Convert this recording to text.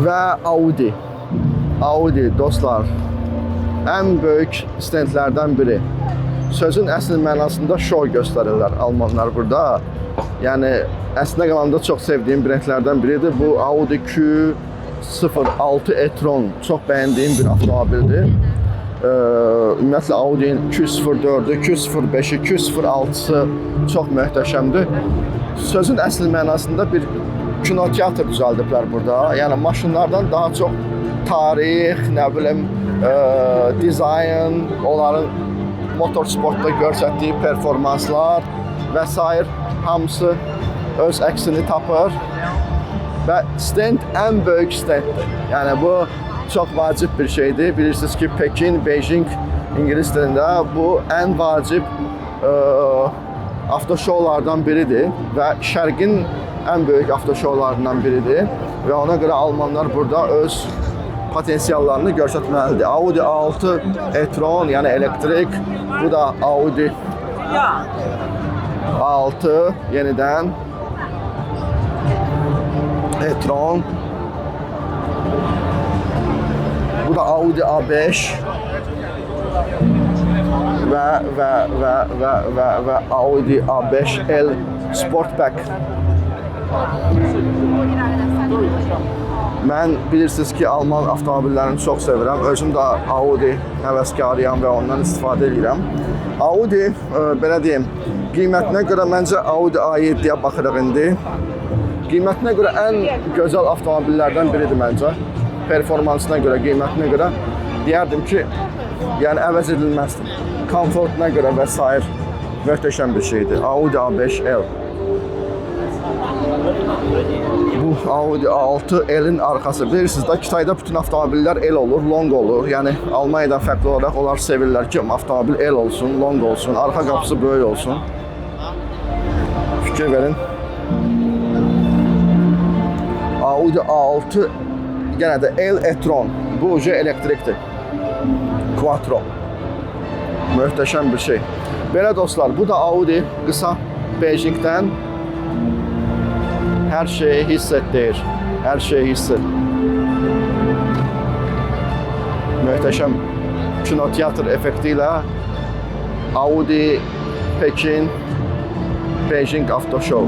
və Audi. Audi dostlar, ən böyük stendlərdən biri. Sözün əsl mənasında şou göstərirlər almanlar burada. Yəni əslində qalanda çox sevdiyim brendlərdən biridir. Bu Audi Q06 e-tron çox bəyəndiyim bir avtomobildir. Ümumiyyətlə Audi'nin Q04'ü, Q05'i, Q06'sı çox möhtəşəmdir. Sözün əsl mənasında bir kinoteatr düzəldiblər burada. Yəni maşınlardan daha çox tarix, nə bilim, dizayn, onların motorsportda göstərdiyi performanslar və s. hamısı öz əksini tapır və stend ən böyük stenddir. Yəni bu çox vacib bir şeydir. Bilirsiniz ki, Pekin, Beijing İngilis dilində bu ən vacib avtoşoulardan biridir və Şərqin ən böyük avtoşoularından biridir və ona görə almanlar burada öz potensiallarını göstərməlidir. Audi A6 e-tron, yəni elektrik, bu da Audi A6 yenidən e-tron. Bu da Audi A5 və Audi A5L Sportback. Mən bilirsiniz ki, Alman avtomobillərini çox sevirəm. Özüm də Audi həvəskarıyam və ondan istifadə edirəm. Audi, belə deyim, qiymətinə görə məncə Audi A7-yə baxırıq indi. Qiymətinə görə ən gözəl avtomobillərdən biridir məncə. Performansına görə, qiymətinə görə deyərdim ki, yəni əvəz edilməzdir. Komfortuna görə və s. möhtəşəm bir şeydir. Audi A5L. Bu Audi A6L'in arxası. Bilirsiniz də, Kitayda bütün avtomobillər L olur, long olur. Yəni Almaniyadan fərqli olaraq onlar sevirlər ki, avtomobil L olsun, long olsun, arxa qapısı böyük olsun. Fikir verin. Audi A6 yenə də L e-tron. Bu ucu elektrikdir. Quattro. Möhtəşəm bir şey. Belə dostlar, bu da Audi qısa Beijingdən. Hər şeyi hiss et deyir. Hər şeyi hiss et. Möhtəşəm kinoteatr effekti ilə Audi Pekin Beijing Auto Show.